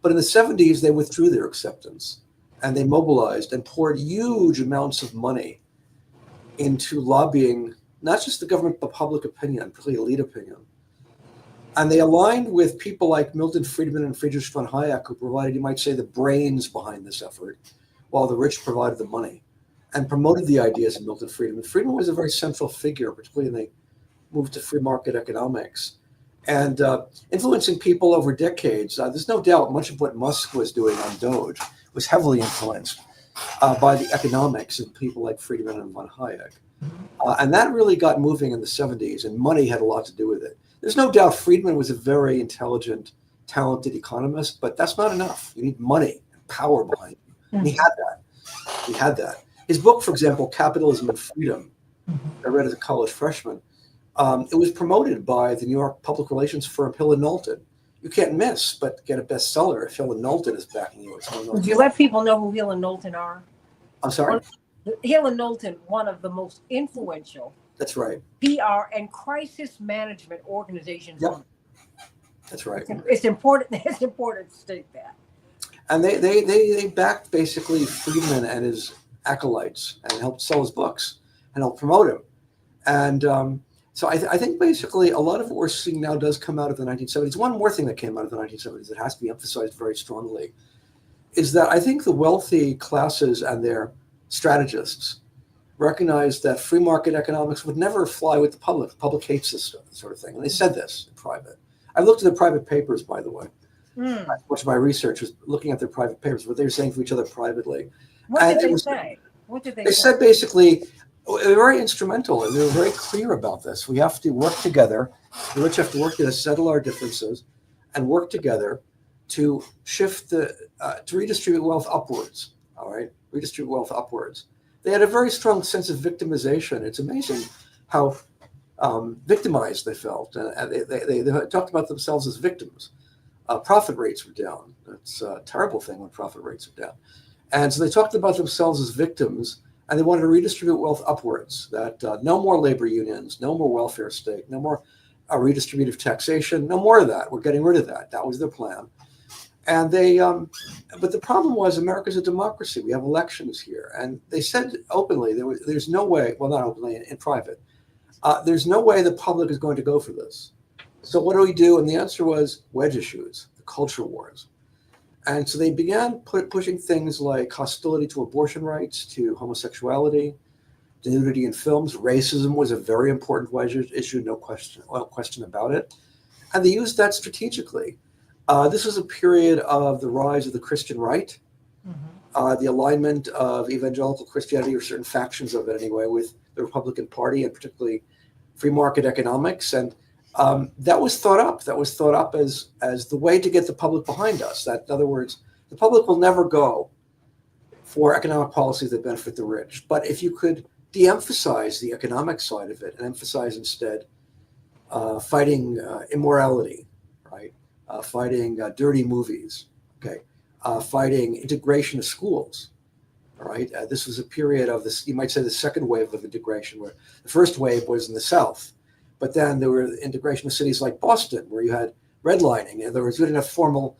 But in the 70s, they withdrew their acceptance and they mobilized and poured huge amounts of money into lobbying, not just the government, but public opinion, particularly elite opinion. And they aligned with people like Milton Friedman and Friedrich von Hayek, who provided, you might say, the brains behind this effort, while the rich provided the money and promoted the ideas of Milton Friedman. Friedman was a very central figure, particularly in the move to free market economics, and influencing people over decades. There's no doubt much of what Musk was doing on Doge was heavily influenced by the economics of people like Friedman and von Hayek. And that really got moving in the 70s, and money had a lot to do with it. There's no doubt Friedman was a very intelligent, talented economist, but that's not enough. You need money and power behind you. And he had that. He had that. His book, for example, Capitalism and Freedom, I read as a college freshman, it was promoted by the New York public relations firm Hill & Knowlton. You can't miss but get a bestseller if Hill & Knowlton is backing you.
Would you let people know who Hill & Knowlton are?
I'm sorry?
Hill & Knowlton, one of the most influential
That's right.
PR and crisis management organizations.
Yep. That's right.
It's important. It's important to state that.
And they backed basically Friedman and his acolytes and helped sell his books and helped promote him. And so I think basically a lot of what we're seeing now does come out of the 1970s. One more thing that came out of the 1970s that has to be emphasized very strongly is that I think the wealthy classes and their strategists recognized that free market economics would never fly with the public. The public hates this sort of thing. And they said this in private. I looked at their private papers, by the way. Much of my research was looking at their private papers, what they were saying to each other privately.
What did they say?
They said basically, they were very instrumental and they were very clear about this. We have to work together. The rich have to work together, settle our differences, and work together to shift to redistribute wealth upwards. All right, redistribute wealth upwards. They had a very strong sense of victimization. It's amazing how victimized they felt. And they talked about themselves as victims. Profit rates were down. It's a terrible thing when profit rates are down. And so they talked about themselves as victims and they wanted to redistribute wealth upwards. That no more labor unions, no more welfare state, no more redistributive taxation, no more of that. We're getting rid of that. That was their plan. And they, but the problem was America's a democracy. We have elections here, and they said openly there's no way. Well, not openly, in private. There's no way the public is going to go for this. So what do we do? And the answer was wedge issues, the culture wars. And so they began pushing things like hostility to abortion rights, to homosexuality, to nudity in films. Racism was a very important wedge issue, no question about it. And they used that strategically. This was a period of the rise of the Christian right, the alignment of evangelical Christianity, or certain factions of it anyway, with the Republican Party, and particularly free market economics. And that was thought up. That was thought up as the way to get the public behind us. That, in other words, the public will never go for economic policies that benefit the rich. But if you could de-emphasize the economic side of it and emphasize instead fighting immorality, right? Fighting dirty movies, okay? Fighting integration of schools, all right? This was a period of this, you might say, the second wave of integration, where the first wave was in the South. But then there were integration of cities like Boston, where you had redlining, and there was good enough formal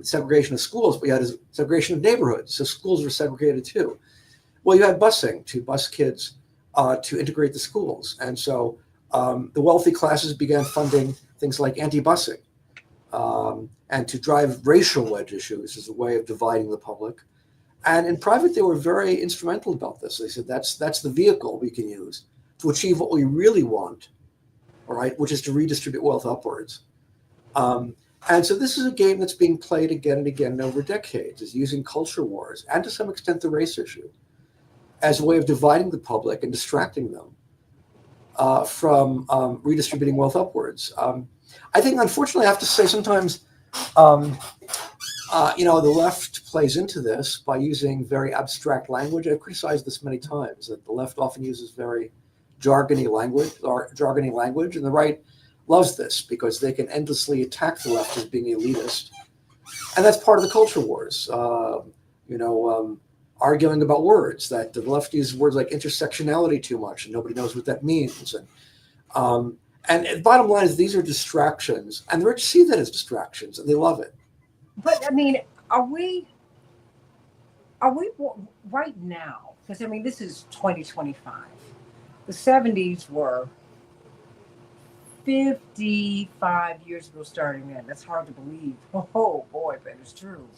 segregation of schools, but you had a segregation of neighborhoods, so schools were segregated too. Well, you had busing to bus kids to integrate the schools, and so the wealthy classes began funding things like anti-busing, and to drive racial wedge issues as a way of dividing the public. And in private, they were very instrumental about this. They said that's the vehicle we can use to achieve what we really want, all right, which is to redistribute wealth upwards. And so this is a game that's being played again and again over decades, is using culture wars, and to some extent the race issue, as a way of dividing the public and distracting them from redistributing wealth upwards. I think, unfortunately, I have to say sometimes, the left plays into this by using very abstract language. I've criticized this many times, that the left often uses very jargony language, and the right loves this because they can endlessly attack the left as being elitist. And that's part of the culture wars, arguing about words, that the left uses words like intersectionality too much, and nobody knows what that means. And the bottom line is these are distractions, and the rich see that as distractions, and they love it.
But I mean, are we right now? Because I mean, this is 2025. The 70s were 55 years ago starting then. That's hard to believe. Oh boy, but it's true.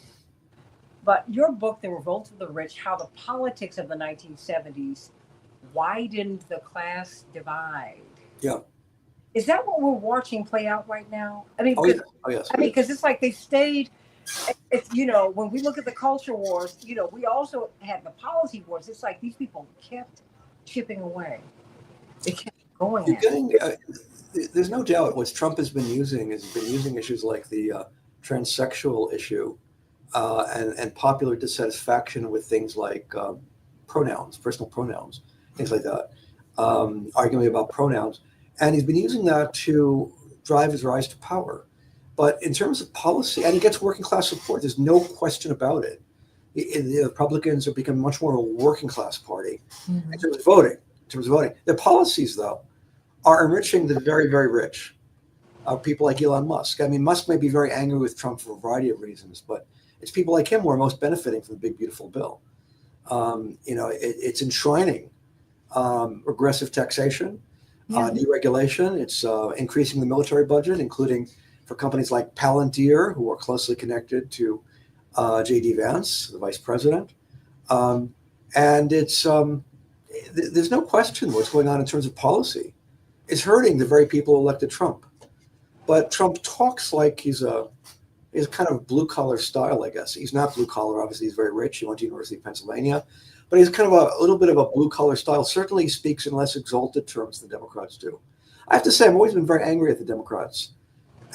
But your book, The Revolt of the Rich, How the Politics of the 1970s Widened the Class Divide.
Yeah.
Is that what we're watching play out right now? I mean,
yes.
I mean, because it's like they stayed. It's, when we look at the culture wars, we also had the policy wars. It's like these people kept chipping away. They kept going.
There's no doubt what Trump has been using issues like the transsexual issue and popular dissatisfaction with things like pronouns, personal pronouns, things like that, arguing about pronouns. And he's been using that to drive his rise to power. But in terms of policy, and he gets working class support, there's no question about it. The Republicans have become much more of a working class party in terms of voting. Their policies, though, are enriching the very, very rich. People like Elon Musk. I mean, Musk may be very angry with Trump for a variety of reasons, but it's people like him who are most benefiting from the big, beautiful bill. It's enshrining regressive taxation, deregulation. It's increasing the military budget, including for companies like Palantir, who are closely connected to J.D. Vance, the vice president. And it's there's no question what's going on in terms of policy. It's hurting the very people who elected Trump. But Trump talks like he's kind of blue collar style, I guess. He's not blue collar, obviously. He's very rich. He went to University of Pennsylvania. But he's kind of a little bit of a blue collar style. Certainly he speaks in less exalted terms than Democrats do. I have to say, I've always been very angry at the Democrats,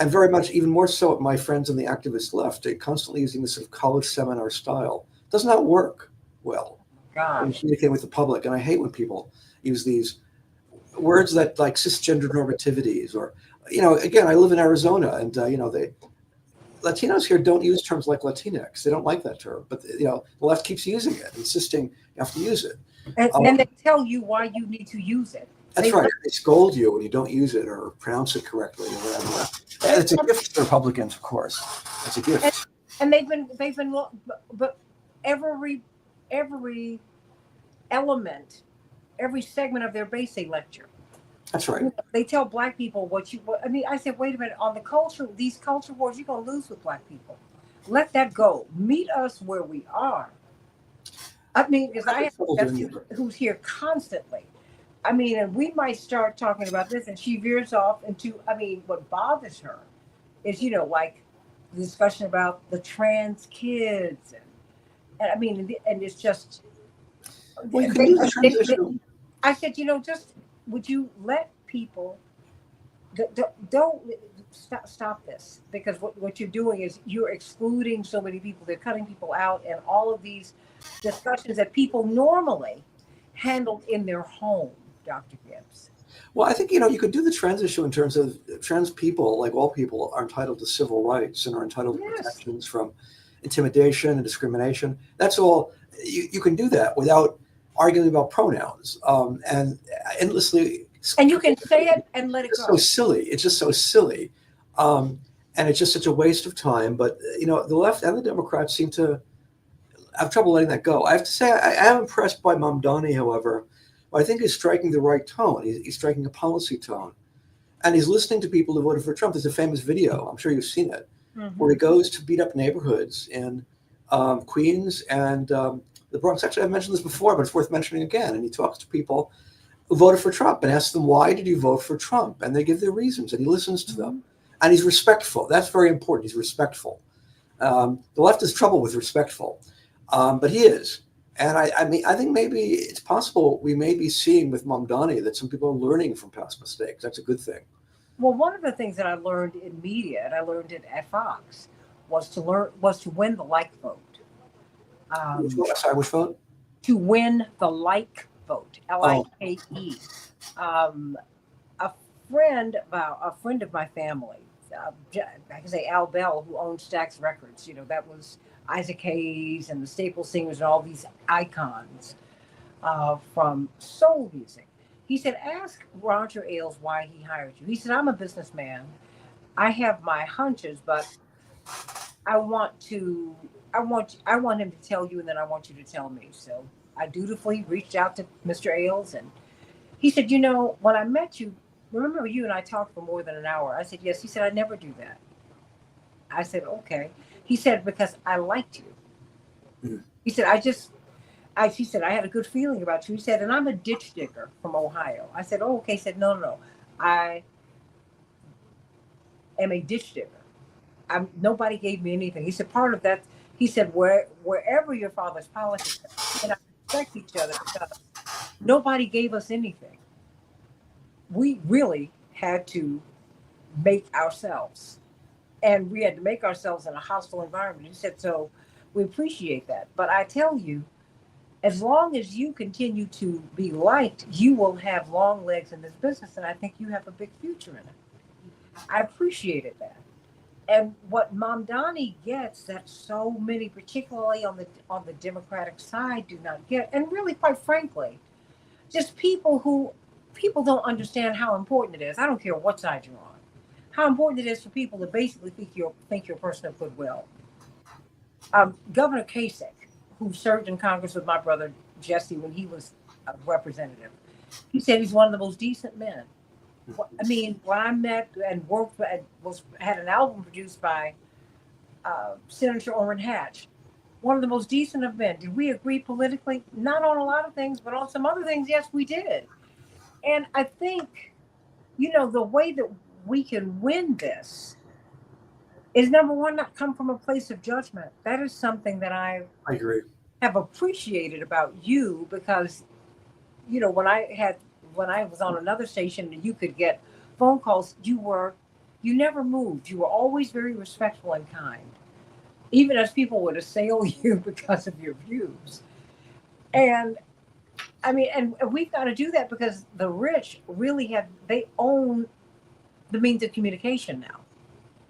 and very much even more so at my friends on the activist left. They're constantly using this sort of college seminar style. It does not work well in communicating with the public. And I hate when people use these words that like cisgender normativities, or, again, I live in Arizona, and, Latinos here don't use terms like Latinx. They don't like that term, but the left keeps using it, insisting you have to use it.
And they tell you why you need to use it.
That's right. They scold you when you don't use it or pronounce it correctly or whatever. And it's a gift to Republicans, of course. It's a gift.
And they've been, but every element, every segment of their base they lecture.
That's right.
They tell black people I mean, I said, wait a minute, on these culture wars, you're going to lose with black people. Let that go. Meet us where we are. I mean, because I have a nephew who's here constantly. I mean, and we might start talking about this, and she veers off into, I mean, what bothers her is, like the discussion about the trans kids. And I mean, and it's just.
Well, you can do the transition.
I said, just would you let people don't stop this, because what you're doing is you're excluding so many people. They're cutting people out, and all of these discussions that people normally handled in their home, Dr. Gibbs.
Well, I think, you could do the trans issue in terms of trans people, like all people, are entitled to civil rights and are entitled to protections from intimidation and discrimination. That's all. You can do that without arguing about pronouns and endlessly.
And you can say it and let it go.
It's so silly. It's just so silly. And it's just such a waste of time. But, the left and the Democrats seem to have trouble letting that go. I have to say, I am impressed by Mamdani, however. I think he's striking the right tone. He's striking a policy tone. And he's listening to people who voted for Trump. There's a famous video, I'm sure you've seen it, where he goes to beat up neighborhoods in Queens and the Bronx. Actually, I've mentioned this before, but it's worth mentioning again. And he talks to people who voted for Trump and asks them, why did you vote for Trump? And they give their reasons, and he listens to them. And he's respectful. That's very important. He's respectful. The left has trouble with respectful, but he is. And I mean, I think maybe it's possible we may be seeing with Mamdani that some people are learning from past mistakes. That's a good thing.
Well, one of the things that I learned in media, and I learned it at Fox, was to win the like vote.
Which vote?
To win the like vote, LIKE. A friend of my family, I can say Al Bell, who owned Stax Records. That was Isaac Hayes and the Staple Singers and all these icons from soul music. He said, ask Roger Ailes why he hired you. He said, I'm a businessman. I have my hunches, but I want him to tell you, and then I want you to tell me. So I dutifully reached out to Mr. Ailes, and he said, when I met you, remember you and I talked for more than an hour? I said, yes. He said, I never do that. I said, okay. He said, because I liked you. Mm-hmm. He said, he said, I had a good feeling about you. He said, and I'm a ditch digger from Ohio. I said, oh, okay. He said, no. I am a ditch digger. Nobody gave me anything. He said, part of that, he said, wherever your father's politics are, and I respect each other because nobody gave us anything. We really had to make ourselves. And we had to make ourselves in a hostile environment. He said, so we appreciate that. But I tell you, as long as you continue to be liked, you will have long legs in this business. And I think you have a big future in it. I appreciated that. And what Mamdani gets that so many, particularly on the Democratic side, do not get, and really, quite frankly, just people don't understand how important it is. I don't care what side you're on. How important it is for people to basically think you're a person of goodwill. Governor Kasich, who served in Congress with my brother Jesse when he was a representative, he said he's one of the most decent men. I mean, when I met and worked and had an album produced by Senator Orrin Hatch, one of the most decent of men. Did we agree politically? Not on a lot of things, but on some other things, yes, we did. And I think, the way that we can win this is, number one, not come from a place of judgment. That is something that I agree. Have appreciated about you, because, when I was on another station and you could get phone calls, you never moved. You were always very respectful and kind, even as people would assail you because of your views. And I mean, and we've got to do that because the rich really they own the means of communication now.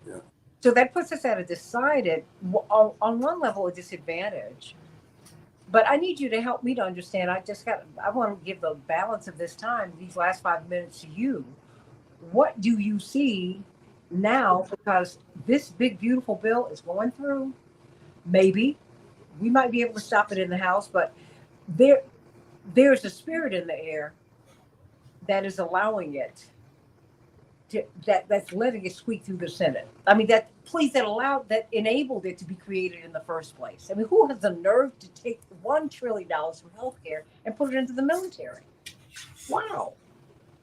Yeah. So that puts us at a decided, on one level, a disadvantage. But I need you to help me to understand. I want to give the balance of this time, these last 5 minutes to you. What do you see now? Because this big, beautiful bill is going through. Maybe we might be able to stop it in the House, but there, there's a spirit in the air that is allowing it that's letting it squeak through the Senate. I mean, that enabled it to be created in the first place. I mean, who has the nerve to take $1 trillion from healthcare and put it into the military? Wow.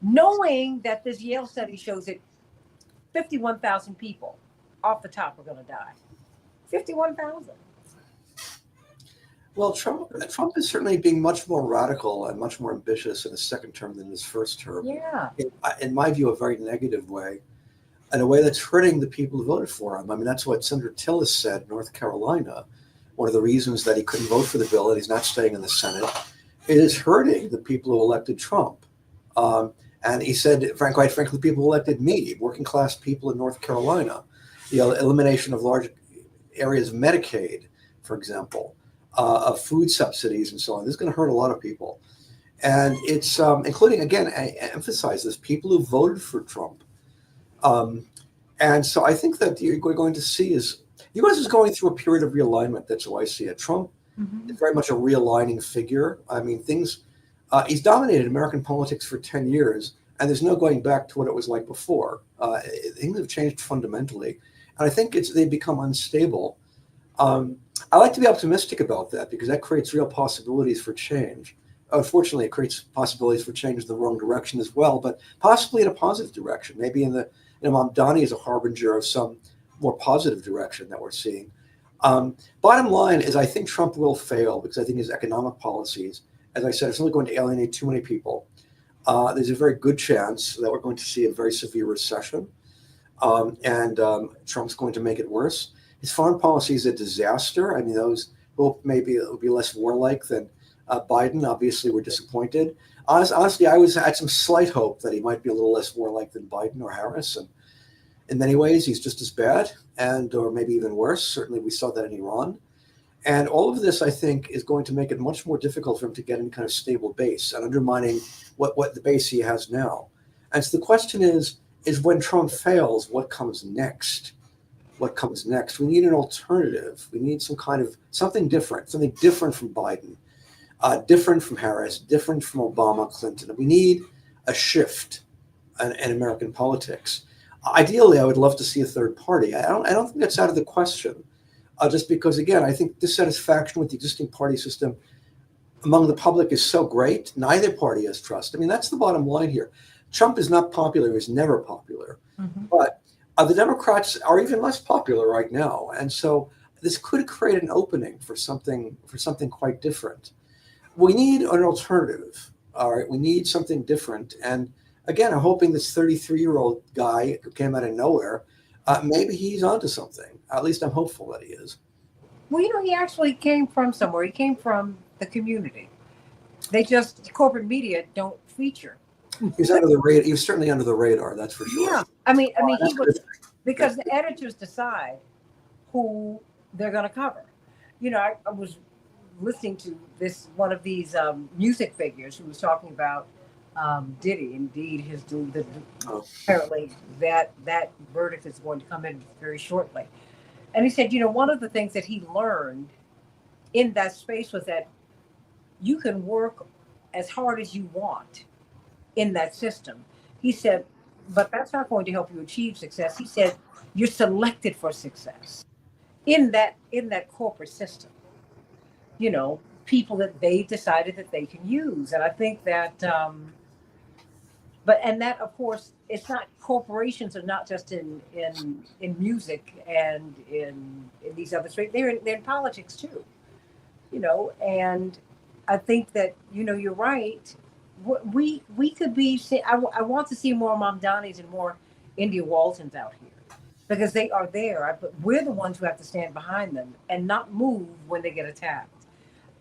Knowing that this Yale study shows that 51,000 people off the top are going to die. 51,000.
Well, Trump is certainly being much more radical and much more ambitious in his second term than his first term.
Yeah.
In my view, a very negative way, in a way that's hurting the people who voted for him. I mean, that's what Senator Tillis said in North Carolina. One of the reasons that he couldn't vote for the bill, that he's not staying in the Senate, is hurting the people who elected Trump. And he said, quite frankly, the people who elected me, working class people in North Carolina, the elimination of large areas of Medicaid, for example, of food subsidies and so on. This is going to hurt a lot of people. And it's including, again, I emphasize this, people who voted for Trump. And so I think that you're going to see is, the U.S. is going through a period of realignment. That's how I see it. Trump is very much a realigning figure. I mean, he's dominated American politics for 10 years, and there's no going back to what it was like before. Things have changed fundamentally. And I think they've become unstable. I like to be optimistic about that because that creates real possibilities for change. Unfortunately, it creates possibilities for change in the wrong direction as well, but possibly in a positive direction. Maybe Mamdani is a harbinger of some more positive direction that we're seeing. Bottom line is I think Trump will fail because I think his economic policies, as I said, it's only going to alienate too many people. There's a very good chance that we're going to see a very severe recession, and Trump's going to make it worse. His foreign policy is a disaster. I mean, those hope maybe it'll be less warlike than Biden. Obviously, we're disappointed. Honestly, I had some slight hope that he might be a little less warlike than Biden or Harris. And in many ways, he's just as bad or maybe even worse. Certainly, we saw that in Iran. And all of this, I think, is going to make it much more difficult for him to get any kind of stable base and undermining what the base he has now. And so the question is when Trump fails, what comes next? What comes next? We need an alternative. We need something different from Biden, different from Harris, different from Obama, Clinton. We need a shift in American politics. Ideally, I would love to see a third party. I don't think that's out of the question. Just because, again, I think dissatisfaction with the existing party system among the public is so great. Neither party has trust. I mean, that's the bottom line here. Trump is not popular. He's never popular. But the Democrats are even less popular right now. And so this could create an opening for something quite different. We need an alternative. All right. We need something different. And again, I'm hoping this 33-year-old guy who came out of nowhere, maybe he's onto something. At least I'm hopeful that he is.
Well, he actually came from somewhere. He came from the community. Corporate media don't feature.
He's under the radar. He was certainly under the radar. That's for sure.
Yeah, I mean, he was, because the editors decide who they're going to cover. I was listening to one of these music figures who was talking about Diddy. Indeed, apparently that verdict is going to come in very shortly. And he said, one of the things that he learned in that space was that you can work as hard as you want in that system. He said, but that's not going to help you achieve success. He said, you're selected for success in that corporate system. People that they've decided that they can use. And I think that, and that, of course, it's not, corporations are not just in music and in these other spaces. They're in politics too, and I think that, you're right. We could be, I want to see more Mamdanis and more India Waltons out here because they are there, but we're the ones who have to stand behind them and not move when they get attacked.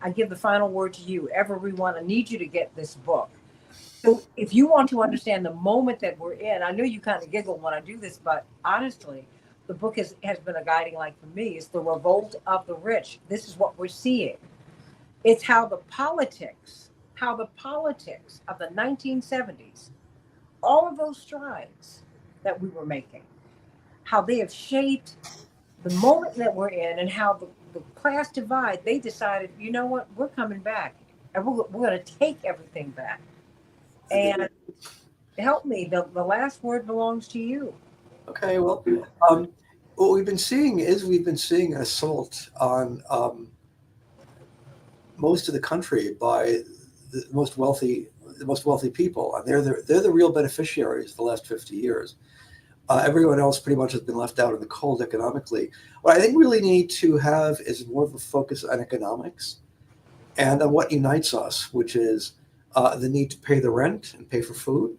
I give the final word to you. Everyone, I need you to get this book. So if you want to understand the moment that we're in, I know you kind of giggle when I do this, but honestly, the book has been a guiding light for me. It's the revolt of the rich. This is what we're seeing. It's how the politics of the 1970s, all of those strides that we were making, how they have shaped the moment that we're in, and how the class divide, they decided, you know what, we're coming back, and we're going to take everything back. And help me, the last word belongs to you.
Okay, well, um, what we've been seeing an assault on most of the country by the most wealthy people, and they're the real beneficiaries of the last 50 years. Everyone else pretty much has been left out in the cold economically. What I think we really need to have is more of a focus on economics and on what unites us, which is the need to pay the rent and pay for food.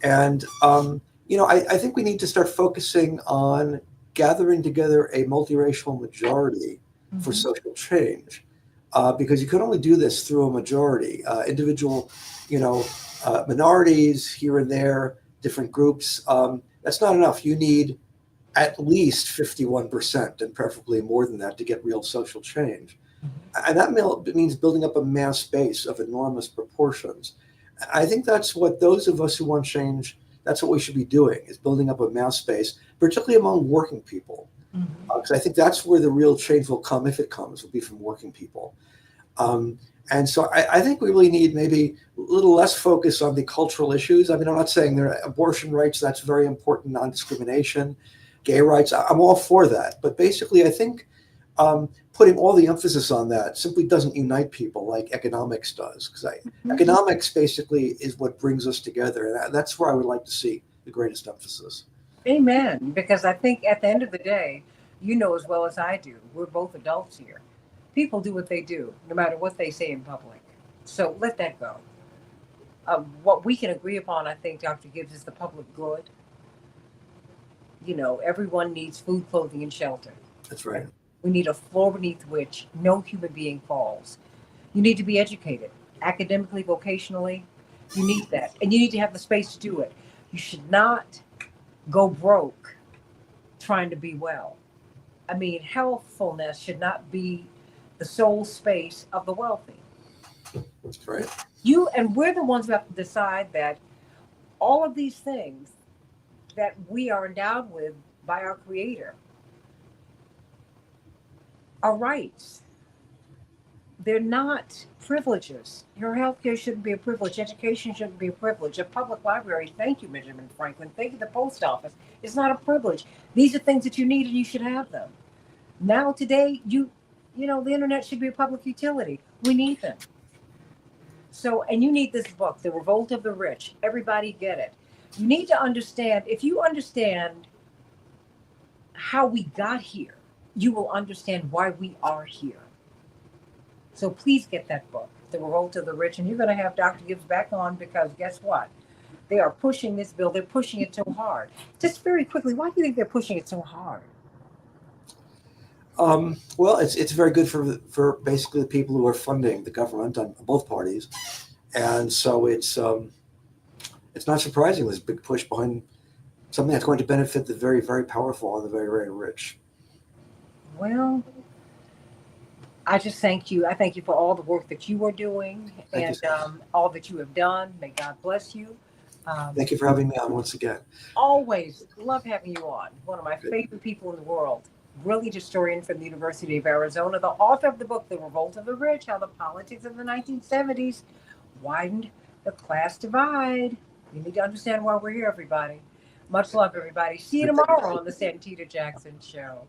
And I think we need to start focusing on gathering together a multiracial majority for
Mhm.
social change, because you can only do this through a majority. Individual, minorities here and there, different groups. That's not enough. You need at least 51%, and preferably more than that, to get real social change. And that means building up a mass base of enormous proportions. I think that's what those of us who want change, that's what we should be doing, is building up a mass base, particularly among working people.
Mhm.
Because I think that's where the real change will come, if it comes, will be from working people. Um, and so I think we really need maybe a little less focus on the cultural issues. I mean, I'm not saying there are abortion rights, that's very important, non-discrimination, gay rights, I'm all for that. But basically, I think putting all the emphasis on that simply doesn't unite people like economics does. Because
Mhm.
economics basically is what brings us together. And that's where I would like to see the greatest emphasis.
Amen. Because I think at the end of the day, you know as well as I do, we're both adults here. People do what they do, no matter what they say in public. So let that go. What we can agree upon, I think, Dr. Gibbs, is the public good. Everyone needs food, clothing, and shelter.
That's
Right?
right.
We need a floor beneath which no human being falls. You need to be educated, academically, vocationally. You need that. And you need to have the space to do it. You should not go broke trying to be well. I mean, healthfulness should not be the sole space of the wealthy.
That's right.
We're the ones who have to decide that all of these things that we are endowed with by our Creator are rights. They're not privileges. Your healthcare shouldn't be a privilege. Education shouldn't be a privilege. A public library, thank you, Benjamin Franklin. Thank you, the post office. It's not a privilege. These are things that you need and you should have them. Now, today, the internet should be a public utility. We need them. So, and you need this book, The Revolt of the Rich. Everybody get it. You need to understand, if you understand how we got here, you will understand why we are here. So please get that book, The Revolt of the Rich. And you're going to have Dr. Gibbs back on, because guess what? They are pushing this bill. They're pushing it so hard. Just very quickly, why do you think they're pushing it so hard?
Well, it's very good for basically the people who are funding the government on both parties, and so it's not surprising there's a big push behind something that's going to benefit the very, very powerful and the very, very rich.
Well, I just thank you. I thank you for all the work that you are doing,
Thank you
and
so much.
all that you have done. May God bless you. Um,
Thank you for having me on once again.
Always love having you on. One of my
Good.
favorite people in the world. Brilliant historian from the University of Arizona, the author of the book, The Revolt of the Rich, How the Politics of the 1970s Widened the Class Divide. You need to understand why we're here, everybody. Much love, everybody. See you
Thank you.
tomorrow on the Santita Jackson Show.